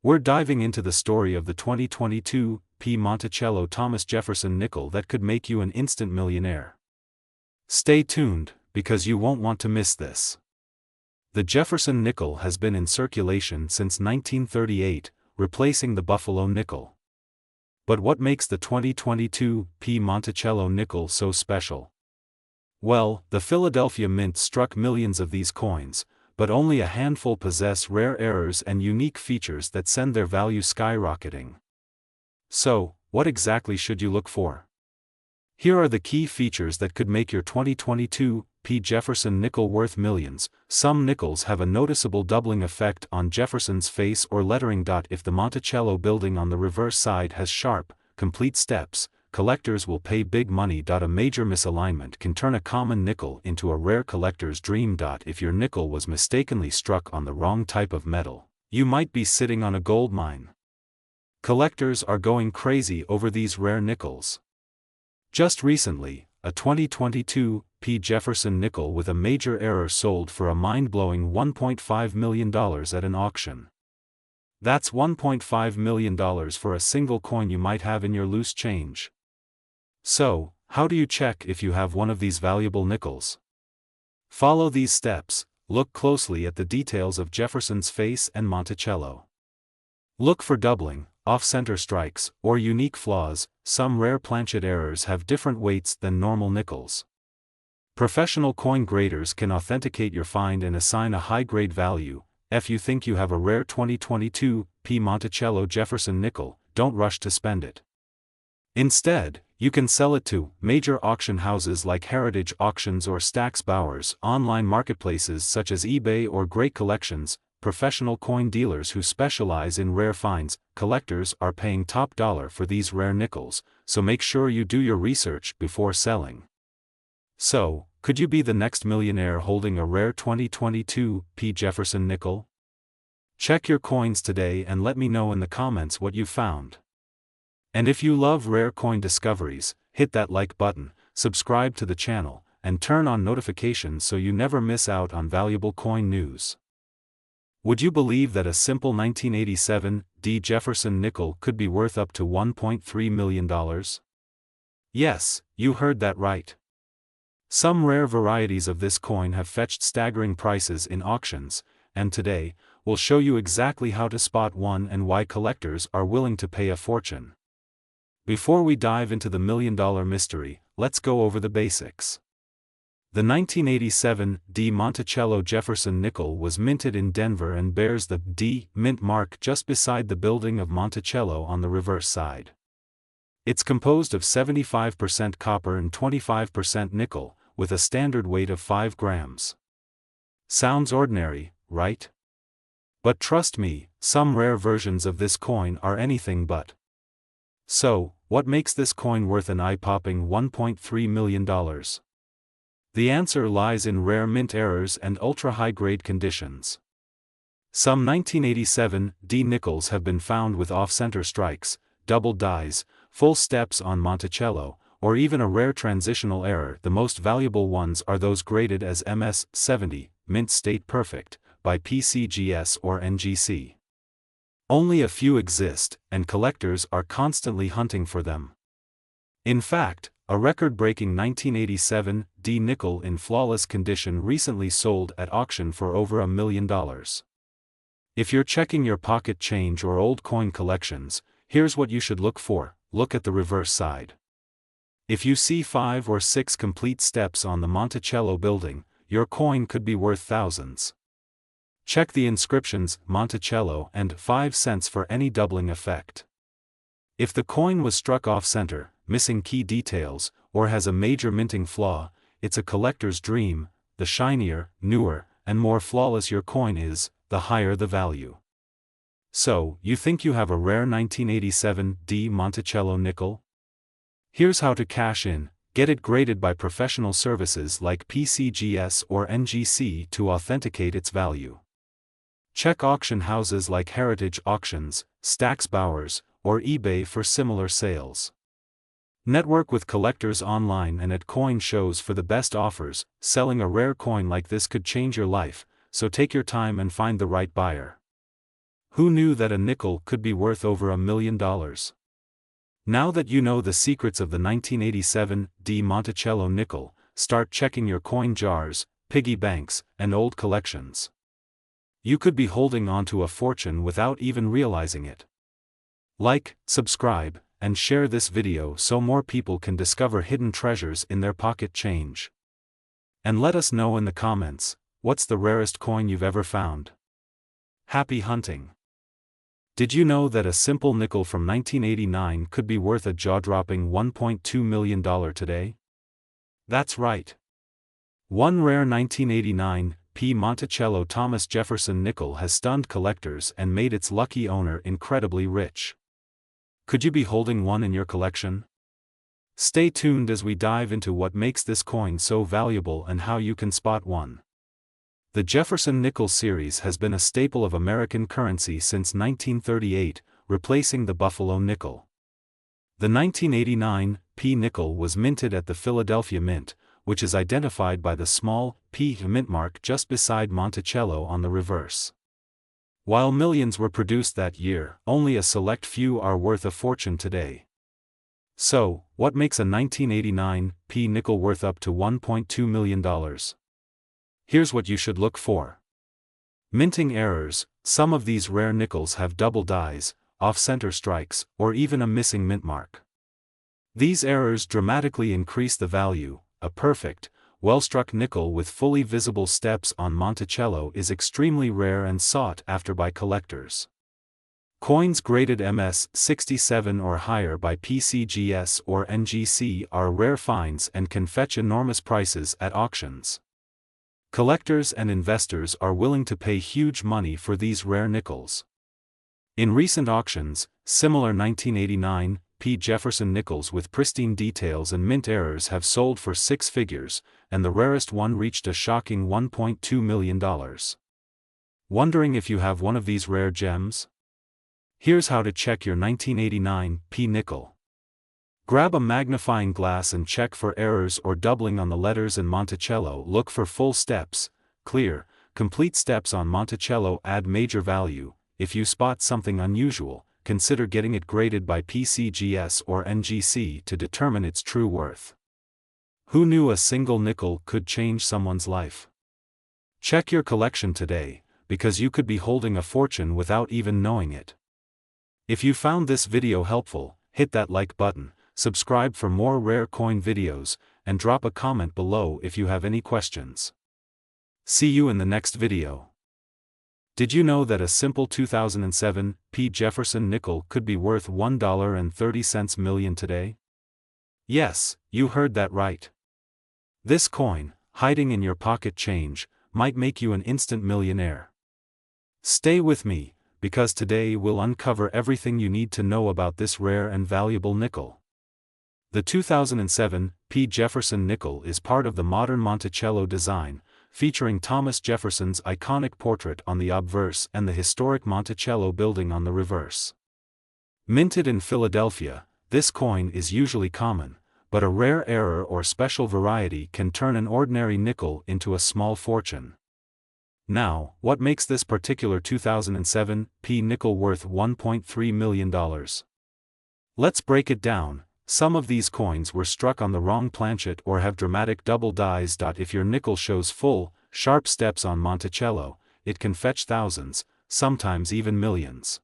We're diving into the story of the 2022 P. Monticello Thomas Jefferson nickel that could make you an instant millionaire. Stay tuned, because you won't want to miss this. The Jefferson nickel has been in circulation since 1938, replacing the Buffalo nickel. But what makes the 2022 P. Monticello nickel so special? Well, the Philadelphia Mint struck millions of these coins, but only a handful possess rare errors and unique features that send their value skyrocketing. So, what exactly should you look for? Here are the key features that could make your 2022 P. Jefferson nickel worth millions. Some nickels have a noticeable doubling effect on Jefferson's face or lettering. If the Monticello building on the reverse side has sharp, complete steps, collectors will pay big money. A major misalignment can turn a common nickel into a rare collector's dream. If your nickel was mistakenly struck on the wrong type of metal, you might be sitting on a gold mine. Collectors are going crazy over these rare nickels. Just recently, a 2022 P. Jefferson nickel with a major error sold for a mind-blowing $1.5 million at an auction. That's $1.5 million for a single coin you might have in your loose change. So, how do you check if you have one of these valuable nickels? Follow these steps. Look closely at the details of Jefferson's face and Monticello. Look for doubling, off-center strikes, or unique flaws. Some rare planchet errors have different weights than normal nickels. Professional coin graders can authenticate your find and assign a high-grade value. If you think you have a rare 2022 P. Monticello Jefferson nickel, don't rush to spend it. Instead, you can sell it to major auction houses like Heritage Auctions or Stack's Bowers, online marketplaces such as eBay or Great Collections, professional coin dealers who specialize in rare finds. Collectors are paying top dollar for these rare nickels, so make sure you do your research before selling. So, could you be the next millionaire holding a rare 2022 P. Jefferson nickel? Check your coins today and let me know in the comments what you found. And if you love rare coin discoveries, hit that like button, subscribe to the channel, and turn on notifications so you never miss out on valuable coin news. Would you believe that a simple 1987 D. Jefferson nickel could be worth up to $1.3 million? Yes, you heard that right. Some rare varieties of this coin have fetched staggering prices in auctions, and today, we'll show you exactly how to spot one and why collectors are willing to pay a fortune. Before we dive into the million-dollar mystery, let's go over the basics. The 1987 D. Monticello Jefferson nickel was minted in Denver and bears the D. Mint mark just beside the building of Monticello on the reverse side. It's composed of 75% copper and 25% nickel, with a standard weight of 5 grams. Sounds ordinary, right? But trust me, some rare versions of this coin are anything but. So, what makes this coin worth an eye-popping $1.3 million? The answer lies in rare mint errors and ultra-high-grade conditions. Some 1987 D nickels have been found with off-center strikes, double dies, full steps on Monticello, or even a rare transitional error. The most valuable ones are those graded as MS-70, mint state perfect, by PCGS or NGC. Only a few exist, and collectors are constantly hunting for them. In fact, a record-breaking 1987 D nickel in flawless condition recently sold at auction for over $1 million. If you're checking your pocket change or old coin collections, here's what you should look for. Look at the reverse side. If you see 5 or 6 complete steps on the Monticello building, your coin could be worth thousands. Check the inscriptions Monticello and 5 cents for any doubling effect. If the coin was struck off-center, missing key details, or has a major minting flaw, it's a collector's dream. The shinier, newer, and more flawless your coin is, the higher the value. So, you think you have a rare 1987 D. Monticello nickel? Here's how to cash in. Get it graded by professional services like PCGS or NGC to authenticate its value. Check auction houses like Heritage Auctions, Stack's Bowers, or eBay for similar sales. Network with collectors online and at coin shows for the best offers. Selling a rare coin like this could change your life, so take your time and find the right buyer. Who knew that a nickel could be worth over $1 million? Now that you know the secrets of the 1987 D Monticello nickel, start checking your coin jars, piggy banks, and old collections. You could be holding onto a fortune without even realizing it. Like, subscribe, and share this video so more people can discover hidden treasures in their pocket change. And let us know in the comments, what's the rarest coin you've ever found? Happy hunting! Did you know that a simple nickel from 1989 could be worth a jaw-dropping $1.2 million today? That's right. One rare 1989 P. Monticello Thomas Jefferson nickel has stunned collectors and made its lucky owner incredibly rich. Could you be holding one in your collection? Stay tuned as we dive into what makes this coin so valuable and how you can spot one. The Jefferson Nickel series has been a staple of American currency since 1938, replacing the Buffalo nickel. The 1989 P nickel was minted at the Philadelphia Mint, which is identified by the small P mint mark just beside Monticello on the reverse. While millions were produced that year, only a select few are worth a fortune today. So, what makes a 1989 P nickel worth up to $1.2 million? Here's what you should look for. Minting errors. Some of these rare nickels have double dies, off-center strikes, or even a missing mint mark. These errors dramatically increase the value. A perfect, well-struck nickel with fully visible steps on Monticello is extremely rare and sought after by collectors. Coins graded MS-67 or higher by PCGS or NGC are rare finds and can fetch enormous prices at auctions. Collectors and investors are willing to pay huge money for these rare nickels. In recent auctions, similar 1989 P. Jefferson nickels with pristine details and mint errors have sold for six figures, and the rarest one reached a shocking $1.2 million. Wondering if you have one of these rare gems? Here's how to check your 1989 P nickel. Grab a magnifying glass and check for errors or doubling on the letters in Monticello. Look for full steps, clear, complete steps on Monticello add major value. If you spot something unusual, consider getting it graded by PCGS or NGC to determine its true worth. Who knew a single nickel could change someone's life? Check your collection today, because you could be holding a fortune without even knowing it. If you found this video helpful, hit that like button. Subscribe for more rare coin videos, and drop a comment below if you have any questions. See you in the next video. Did you know that a simple 2007 P. Jefferson nickel could be worth $1.30 million today? Yes, you heard that right. This coin, hiding in your pocket change, might make you an instant millionaire. Stay with me, because today we'll uncover everything you need to know about this rare and valuable nickel. The 2007 P. Jefferson nickel is part of the modern Monticello design, featuring Thomas Jefferson's iconic portrait on the obverse and the historic Monticello building on the reverse. Minted in Philadelphia, this coin is usually common, but a rare error or special variety can turn an ordinary nickel into a small fortune. Now, what makes this particular 2007 P nickel worth $1.3 million? Let's break it down. Some of these coins were struck on the wrong planchet or have dramatic double dies. If your nickel shows full, sharp steps on Monticello, it can fetch thousands, sometimes even millions.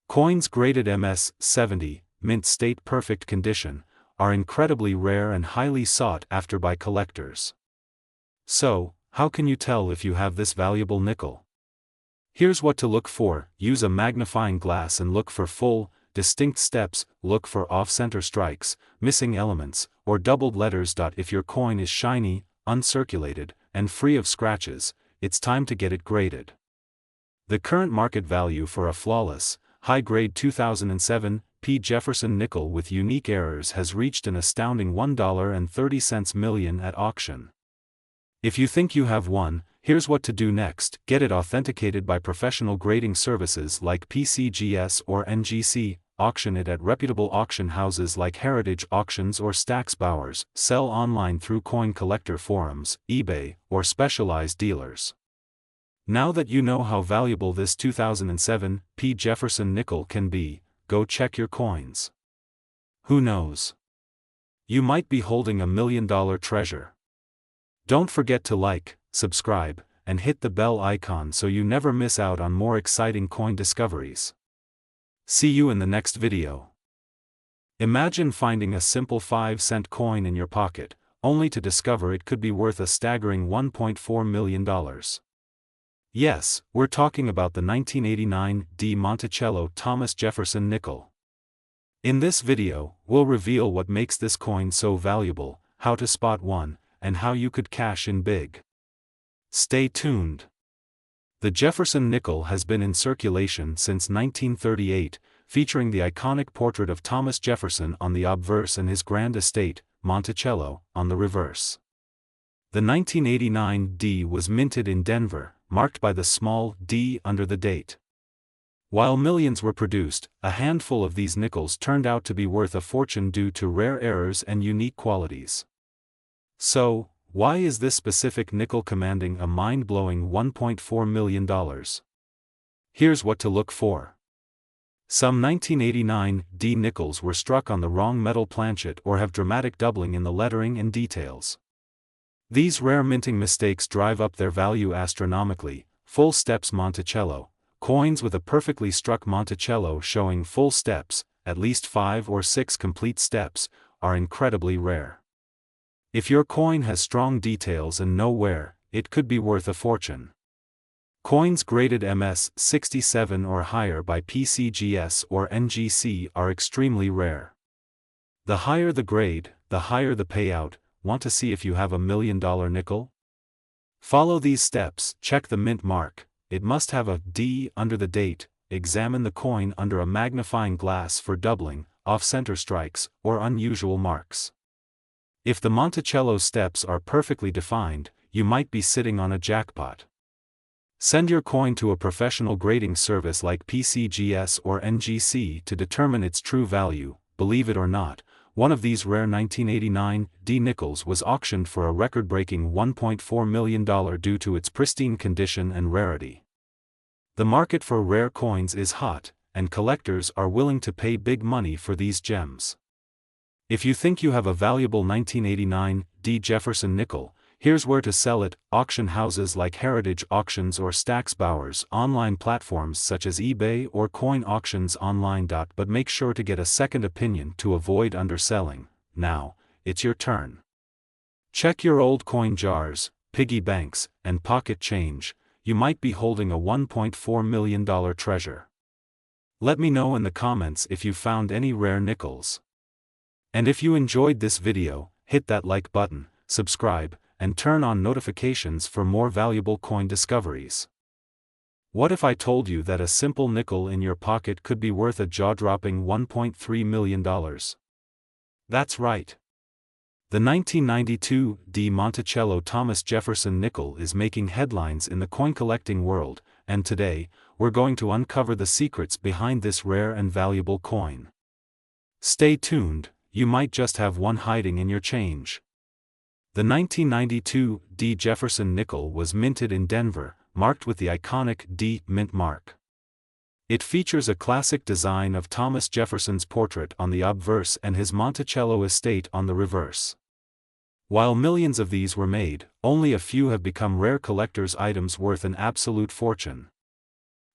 Coins graded MS-70, mint state perfect condition, are incredibly rare and highly sought after by collectors. So, how can you tell if you have this valuable nickel? Here's what to look for. Use a magnifying glass and look for full, distinct steps. Look for off-center strikes, missing elements, or doubled letters. If your coin is shiny, uncirculated, and free of scratches, it's time to get it graded. The current market value for a flawless, high-grade 2007 P. Jefferson nickel with unique errors has reached an astounding $1.30 million at auction. If you think you have one, here's what to do next. Get it authenticated by professional grading services like PCGS or NGC, auction it at reputable auction houses like Heritage Auctions or Stack's Bowers, sell online through coin collector forums, eBay, or specialized dealers. Now that you know how valuable this 2007 P. Jefferson nickel can be, go check your coins. Who knows? You might be holding $1 million treasure. Don't forget to like, subscribe, and hit the bell icon so you never miss out on more exciting coin discoveries. See you in the next video. Imagine finding a simple 5-cent coin in your pocket, only to discover it could be worth a staggering $1.4 million. Yes, we're talking about the 1989 D. Monticello Thomas Jefferson nickel. In this video, we'll reveal what makes this coin so valuable, how to spot one, and how you could cash in big. Stay tuned. The Jefferson nickel has been in circulation since 1938, featuring the iconic portrait of Thomas Jefferson on the obverse and his grand estate, Monticello, on the reverse. The 1989 D was minted in Denver, marked by the small d under the date. While millions were produced, a handful of these nickels turned out to be worth a fortune due to rare errors and unique qualities. So, why is this specific nickel commanding a mind-blowing $1.4 million? Here's what to look for. Some 1989 D nickels were struck on the wrong metal planchet or have dramatic doubling in the lettering and details. These rare minting mistakes drive up their value astronomically. Full steps Monticello. Coins with a perfectly struck Monticello showing full steps, at least 5 or 6 complete steps, are incredibly rare. If your coin has strong details and no wear, it could be worth a fortune. Coins graded MS 67 or higher by PCGS or NGC are extremely rare. The higher the grade, the higher the payout. Want to see if you have $1 million nickel? Follow these steps. Check the mint mark. It must have a D under the date. Examine the coin under a magnifying glass for doubling, off-center strikes, or unusual marks. If the Monticello steps are perfectly defined, you might be sitting on a jackpot. Send your coin to a professional grading service like PCGS or NGC to determine its true value. Believe it or not, one of these rare 1989 D nickels was auctioned for a record-breaking $1.4 million due to its pristine condition and rarity. The market for rare coins is hot, and collectors are willing to pay big money for these gems. If you think you have a valuable 1989 D Jefferson nickel, here's where to sell it. Auction houses like Heritage Auctions or Stax Bowers, online platforms such as eBay or Coin Auctions Online. But make sure to get a second opinion to avoid underselling. Now, it's your turn. Check your old coin jars, piggy banks, and pocket change. You might be holding a $1.4 million treasure. Let me know in the comments if you found any rare nickels. And if you enjoyed this video, hit that like button, subscribe, and turn on notifications for more valuable coin discoveries. What if I told you that a simple nickel in your pocket could be worth a jaw-dropping $1.3 million? That's right. The 1992 D. Monticello Thomas Jefferson nickel is making headlines in the coin collecting world, and today, we're going to uncover the secrets behind this rare and valuable coin. Stay tuned, you might just have one hiding in your change. The 1992 D. Jefferson nickel was minted in Denver, marked with the iconic D mint mark. It features a classic design of Thomas Jefferson's portrait on the obverse and his Monticello estate on the reverse. While millions of these were made, only a few have become rare collector's items worth an absolute fortune.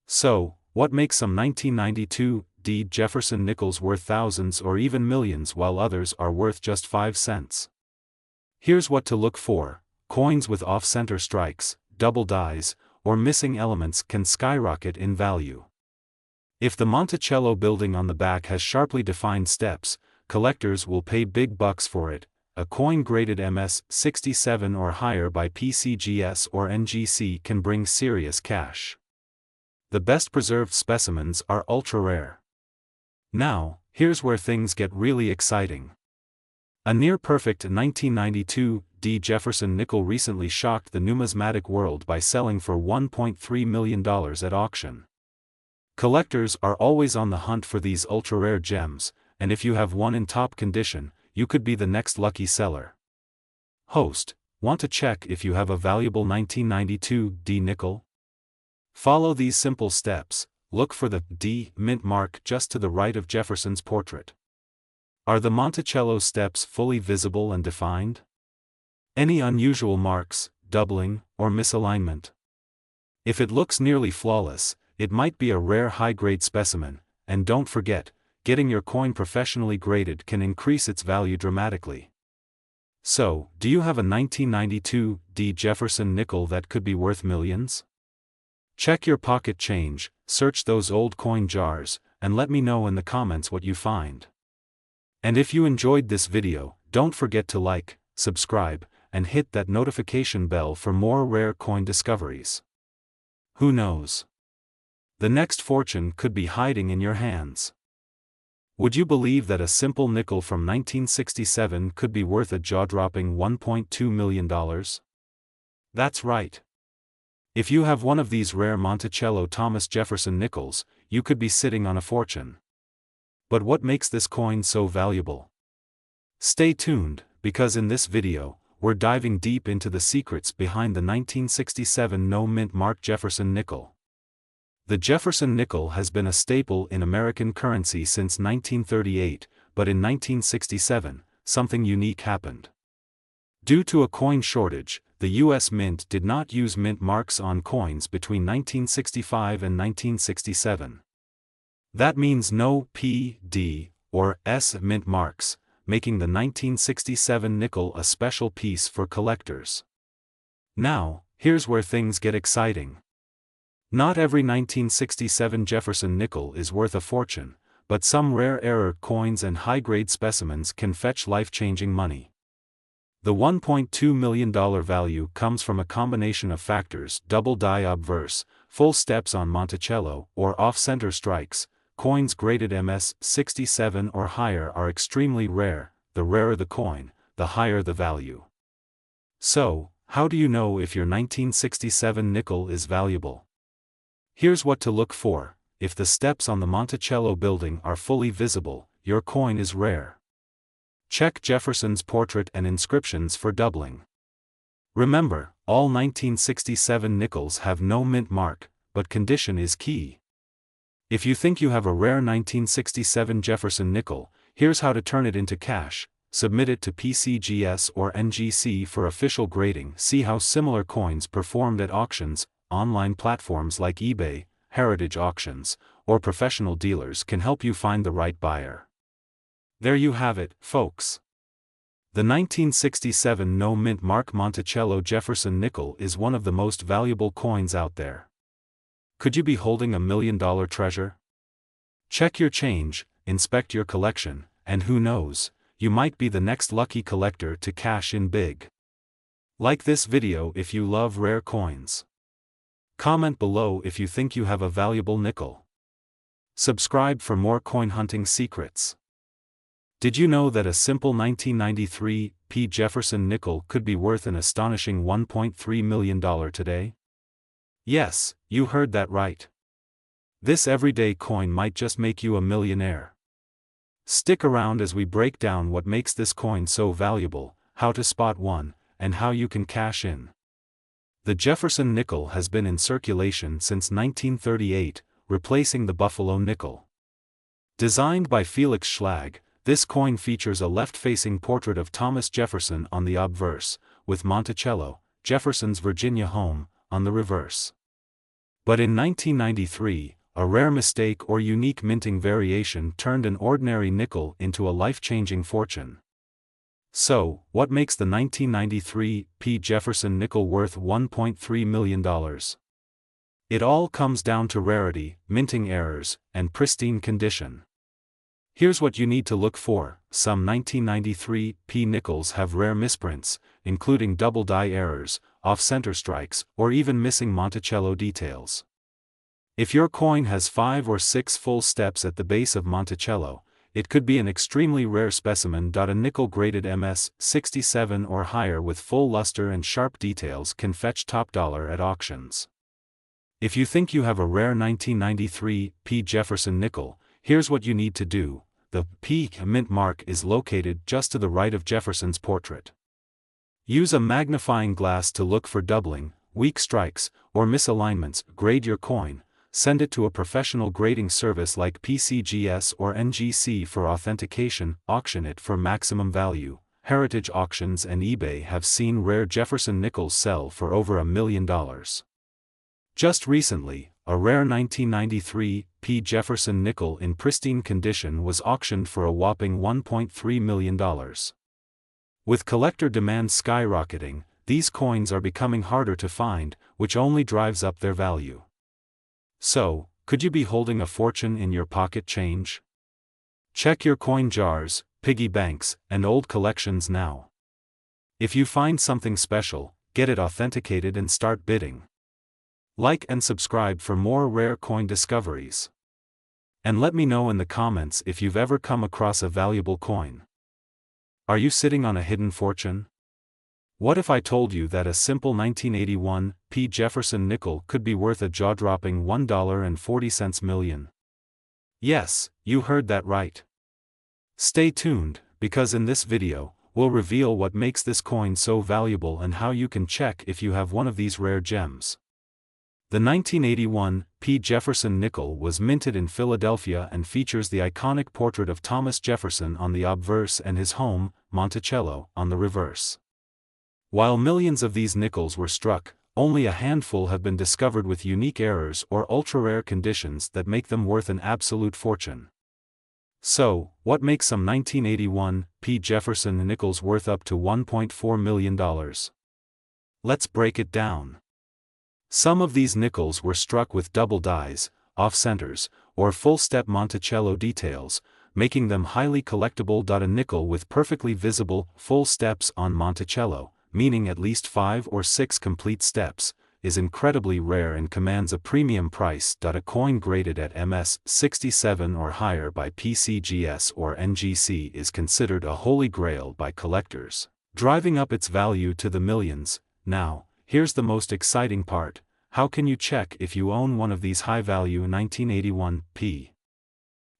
So, what makes some 1992 D. Jefferson nickels worth thousands or even millions while others are worth just 5 cents? Here's what to look for. Coins with off-center strikes, double dies, or missing elements can skyrocket in value. If the Monticello building on the back has sharply defined steps, collectors will pay big bucks for it. A coin graded MS 67 or higher by PCGS or NGC can bring serious cash. The best preserved specimens are ultra-rare. Now, here's where things get really exciting. A near-perfect 1992 D. Jefferson nickel recently shocked the numismatic world by selling for $1.3 million at auction. Collectors are always on the hunt for these ultra-rare gems, and if you have one in top condition, you could be the next lucky seller. Host, want to check if you have a valuable 1992 D nickel? Follow these simple steps. Look for the D mint mark just to the right of Jefferson's portrait. Are the Monticello steps fully visible and defined? Any unusual marks, doubling, or misalignment? If it looks nearly flawless, it might be a rare high-grade specimen, and don't forget, getting your coin professionally graded can increase its value dramatically. So, do you have a 1992 D Jefferson nickel that could be worth millions? Check your pocket change, search those old coin jars, and let me know in the comments what you find. And if you enjoyed this video, don't forget to like, subscribe, and hit that notification bell for more rare coin discoveries. Who knows? The next fortune could be hiding in your hands. Would you believe that a simple nickel from 1967 could be worth a jaw-dropping $1.2 million? That's right. If you have one of these rare Monticello Thomas Jefferson nickels, you could be sitting on a fortune. But what makes this coin so valuable? Stay tuned, because in this video, we're diving deep into the secrets behind the 1967 no-mint mark Jefferson nickel. The Jefferson nickel has been a staple in American currency since 1938, but in 1967, something unique happened. Due to a coin shortage, the U.S. Mint did not use mint marks on coins between 1965 and 1967. That means no P, D, or S mint marks, making the 1967 nickel a special piece for collectors. Now, here's where things get exciting. Not every 1967 Jefferson nickel is worth a fortune, but some rare error coins and high-grade specimens can fetch life-changing money. The $1.2 million value comes from a combination of factors: double die obverse, full steps on Monticello, or off-center strikes. Coins graded MS-67 or higher are extremely rare. The rarer the coin, the higher the value. So, how do you know if your 1967 nickel is valuable? Here's what to look for. If the steps on the Monticello building are fully visible, your coin is rare. Check Jefferson's portrait and inscriptions for doubling. Remember, all 1967 nickels have no mint mark, but condition is key. If you think you have a rare 1967 Jefferson nickel, here's how to turn it into cash. Submit it to PCGS or NGC for official grading. See how similar coins performed at auctions. Online platforms like eBay, Heritage Auctions, or professional dealers can help you find the right buyer. There you have it, folks. The 1967 no-mint mark Monticello Jefferson nickel is one of the most valuable coins out there. Could you be holding a $1 million treasure? Check your change, inspect your collection, and who knows, you might be the next lucky collector to cash in big. Like this video if you love rare coins. Comment below if you think you have a valuable nickel. Subscribe for more coin hunting secrets. Did you know that a simple 1993 P Jefferson nickel could be worth an astonishing $1.3 million today? Yes, you heard that right. This everyday coin might just make you a millionaire. Stick around as we break down what makes this coin so valuable, how to spot one, and how you can cash in. The Jefferson nickel has been in circulation since 1938, replacing the Buffalo nickel. Designed by Felix Schlag, this coin features a left-facing portrait of Thomas Jefferson on the obverse, with Monticello, Jefferson's Virginia home, on the reverse. But in 1993, a rare mistake or unique minting variation turned an ordinary nickel into a life-changing fortune. So, what makes the 1993 P Jefferson nickel worth $1.3 million? It all comes down to rarity, minting errors, and pristine condition. Here's what you need to look for. Some 1993 P nickels have rare misprints, including double die errors, off-center strikes, or even missing Monticello details. If your coin has 5 or 6 full steps at the base of Monticello, it could be an extremely rare specimen. A nickel graded MS-67 or higher with full luster and sharp details can fetch top dollar at auctions. If you think you have a rare 1993 P Jefferson nickel, here's what you need to do. The P mint mark is located just to the right of Jefferson's portrait. Use a magnifying glass to look for doubling, weak strikes, or misalignments, grade your coin, send it to a professional grading service like PCGS or NGC for authentication, auction it for maximum value. Heritage auctions and eBay have seen rare Jefferson nickels sell for over $1 million. Just recently, a rare 1993 P Jefferson nickel in pristine condition was auctioned for a whopping $1.3 million. With collector demand skyrocketing, these coins are becoming harder to find, which only drives up their value. So, could you be holding a fortune in your pocket change? Check your coin jars, piggy banks, and old collections now. If you find something special, get it authenticated and start bidding. Like and subscribe for more rare coin discoveries. And let me know in the comments if you've ever come across a valuable coin. Are you sitting on a hidden fortune? What if I told you that a simple 1981 P Jefferson nickel could be worth a jaw-dropping $1.40 million? Yes, you heard that right. Stay tuned, because in this video, we'll reveal what makes this coin so valuable and how you can check if you have one of these rare gems. The 1981 P Jefferson nickel was minted in Philadelphia and features the iconic portrait of Thomas Jefferson on the obverse and his home, Monticello, on the reverse. While millions of these nickels were struck, only a handful have been discovered with unique errors or ultra-rare conditions that make them worth an absolute fortune. So, what makes some 1981 P Jefferson nickels worth up to $1.4 million? Let's break it down. Some of these nickels were struck with double dies, off-centers, or full-step Monticello details, making them highly collectible. A nickel with perfectly visible, full steps on Monticello, meaning at least 5 or 6 complete steps, is incredibly rare and commands a premium price. A coin graded at MS 67 or higher by PCGS or NGC is considered a holy grail by collectors, driving up its value to the millions. Now, here's the most exciting part: how can you check if you own one of these high-value 1981 P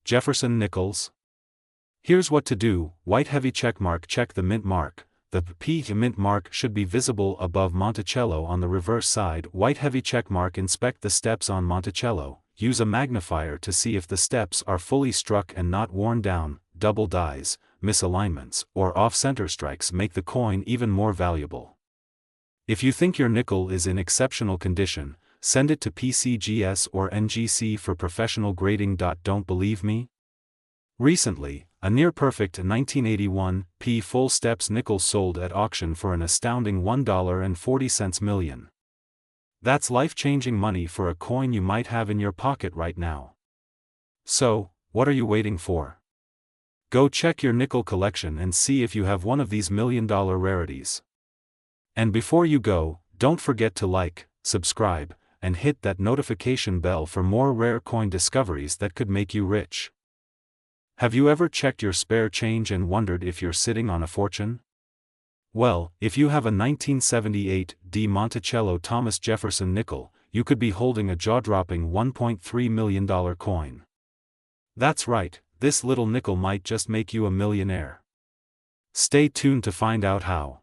Jefferson nickels? Here's what to do: white heavy checkmark, check the mint mark. The P mint mark should be visible above Monticello on the reverse side. White heavy checkmark, inspect the steps on Monticello. Use a magnifier to see if the steps are fully struck and not worn down. Double dies, misalignments, or off-center strikes make the coin even more valuable. If you think your nickel is in exceptional condition, send it to PCGS or NGC for professional grading. Don't believe me? Recently, a near-perfect 1981 P full steps nickel sold at auction for an astounding $1.40 million. That's life-changing money for a coin you might have in your pocket right now. So, what are you waiting for? Go check your nickel collection and see if you have one of these million-dollar rarities. And before you go, don't forget to like, subscribe, and hit that notification bell for more rare coin discoveries that could make you rich. Have you ever checked your spare change and wondered if you're sitting on a fortune? Well, if you have a 1978 D Monticello Thomas Jefferson nickel, you could be holding a jaw-dropping $1.3 million coin. That's right, this little nickel might just make you a millionaire. Stay tuned to find out how.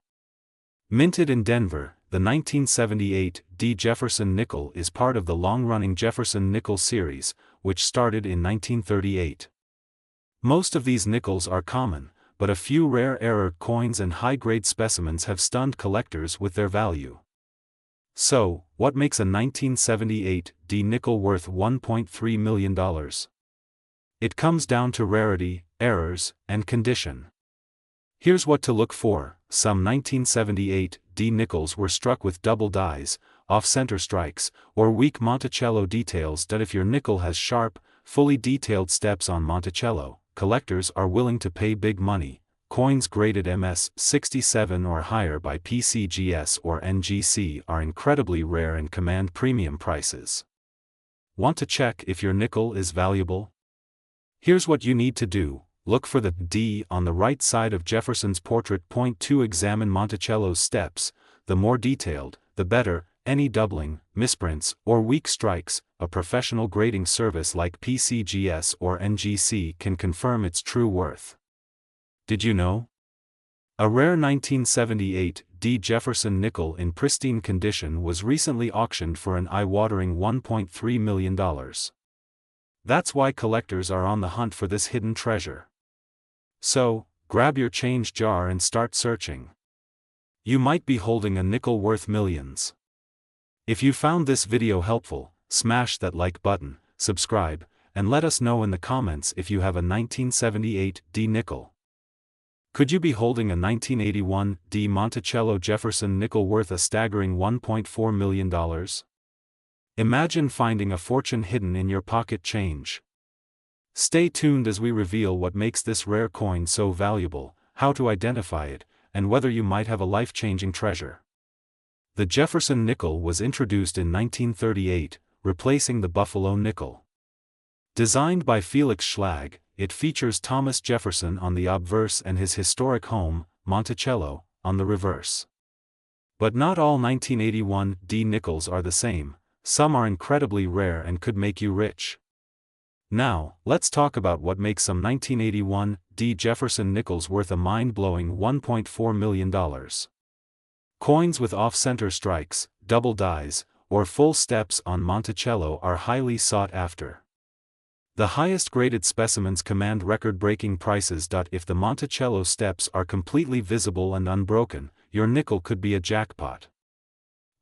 Minted in Denver, the 1978 D Jefferson nickel is part of the long-running Jefferson Nickel series, which started in 1938. Most of these nickels are common, but a few rare error coins and high-grade specimens have stunned collectors with their value. So, what makes a 1978 D nickel worth $1.3 million? It comes down to rarity, errors, and condition. Here's what to look for: some 1978 D nickels were struck with double dies, off-center strikes, or weak Monticello details. If your nickel has sharp, fully detailed steps on Monticello, collectors are willing to pay big money. Coins graded MS 67 or higher by PCGS or NGC are incredibly rare and command premium prices. Want to check if your nickel is valuable? Here's what you need to do: look for the D on the right side of Jefferson's portrait. Point 2. Examine Monticello's steps. The more detailed, the better. Any doubling, misprints, or weak strikes, a professional grading service like PCGS or NGC can confirm its true worth. Did you know? A rare 1978 D Jefferson nickel in pristine condition was recently auctioned for an eye-watering $1.3 million. That's why collectors are on the hunt for this hidden treasure. So, grab your change jar and start searching. You might be holding a nickel worth millions. If you found this video helpful, smash that like button, subscribe, and let us know in the comments if you have a 1978 D nickel. Could you be holding a 1981 D Monticello Jefferson nickel worth a staggering $1.4 million? Imagine finding a fortune hidden in your pocket change. Stay tuned as we reveal what makes this rare coin so valuable, how to identify it, and whether you might have a life-changing treasure. The Jefferson nickel was introduced in 1938, replacing the Buffalo nickel. Designed by Felix Schlag, it features Thomas Jefferson on the obverse and his historic home, Monticello, on the reverse. But not all 1981 D nickels are the same. Some are incredibly rare and could make you rich. Now, let's talk about what makes some 1981 D Jefferson nickels worth a mind-blowing $1.4 million. Coins with off-center strikes, double dies, or full steps on Monticello are highly sought after. The highest graded specimens command record-breaking prices. If the Monticello steps are completely visible and unbroken, your nickel could be a jackpot.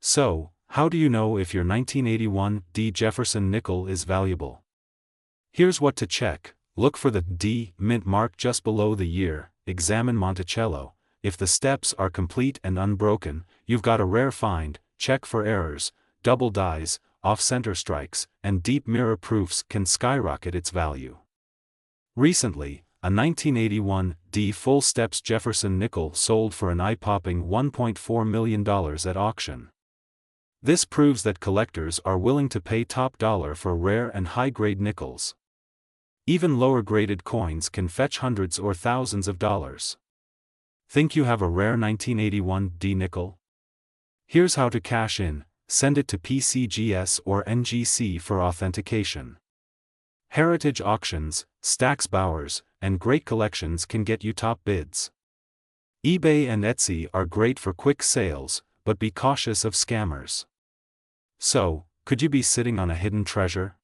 So, how do you know if your 1981 D Jefferson nickel is valuable? Here's what to check. Look for the D mint mark just below the year. Examine Monticello. If the steps are complete and unbroken, you've got a rare find. Check for errors, double dies, off-center strikes, and deep mirror proofs can skyrocket its value. Recently, a 1981 D full steps Jefferson nickel sold for an eye-popping $1.4 million at auction. This proves that collectors are willing to pay top dollar for rare and high-grade nickels. Even lower-graded coins can fetch hundreds or thousands of dollars. Think you have a rare 1981 D nickel? Here's how to cash in. Send it to PCGS or NGC for authentication. Heritage auctions, Stax Bowers, and great collections can get you top bids. eBay and Etsy are great for quick sales, but be cautious of scammers. So, could you be sitting on a hidden treasure?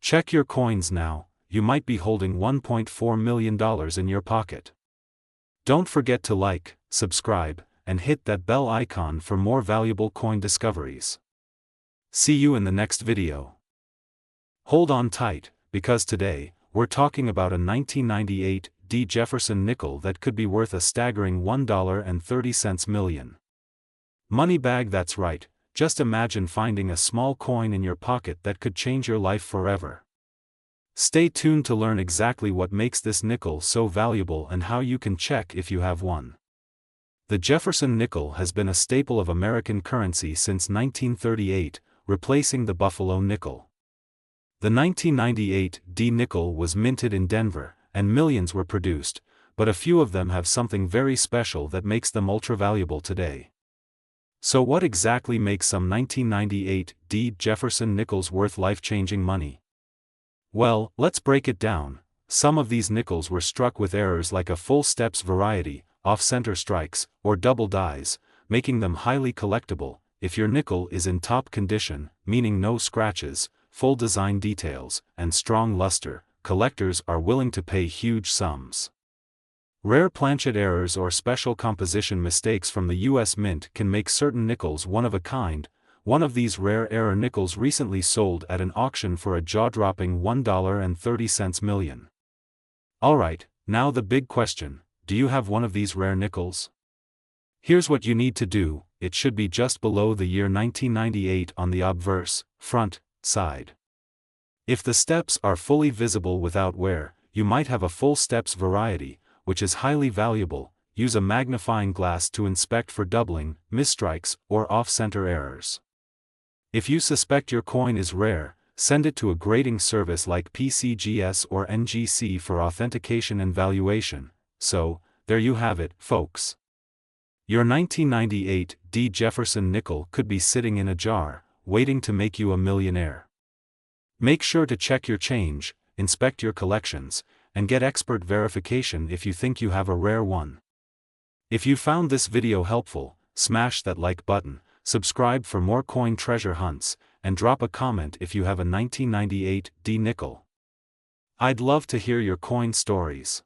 Check your coins now. You might be holding $1.4 million in your pocket. Don't forget to like, subscribe, and hit that bell icon for more valuable coin discoveries. See you in the next video. Hold on tight, because today, we're talking about a 1998 D Jefferson nickel that could be worth a staggering $1.30 million. Money bag, that's right. Just imagine finding a small coin in your pocket that could change your life forever. Stay tuned to learn exactly what makes this nickel so valuable and how you can check if you have one. The Jefferson nickel has been a staple of American currency since 1938, replacing the Buffalo nickel. The 1998 D nickel was minted in Denver, and millions were produced, but a few of them have something very special that makes them ultra-valuable today. So what exactly makes some 1998 D Jefferson nickels worth life-changing money? Well, let's break it down. Some of these nickels were struck with errors like a full steps variety, off-center strikes, or double dies, making them highly collectible. If your nickel is in top condition, meaning no scratches, full design details, and strong luster, collectors are willing to pay huge sums. Rare planchet errors or special composition mistakes from the U.S. Mint can make certain nickels one of a kind. One of these rare error nickels recently sold at an auction for a jaw-dropping $1.30 million. Alright, now the big question. Do you have one of these rare nickels? Here's what you need to do. It should be just below the year 1998 on the obverse, front, side. If the steps are fully visible without wear, you might have a full steps variety, which is highly valuable. Use a magnifying glass to inspect for doubling, misstrikes, or off-center errors. If you suspect your coin is rare, send it to a grading service like PCGS or NGC for authentication and valuation. So, there you have it, folks. Your 1998 D Jefferson nickel could be sitting in a jar, waiting to make you a millionaire. Make sure to check your change, inspect your collections, and get expert verification if you think you have a rare one. If you found this video helpful, smash that like button, subscribe for more coin treasure hunts, and drop a comment if you have a 1998 D nickel. I'd love to hear your coin stories.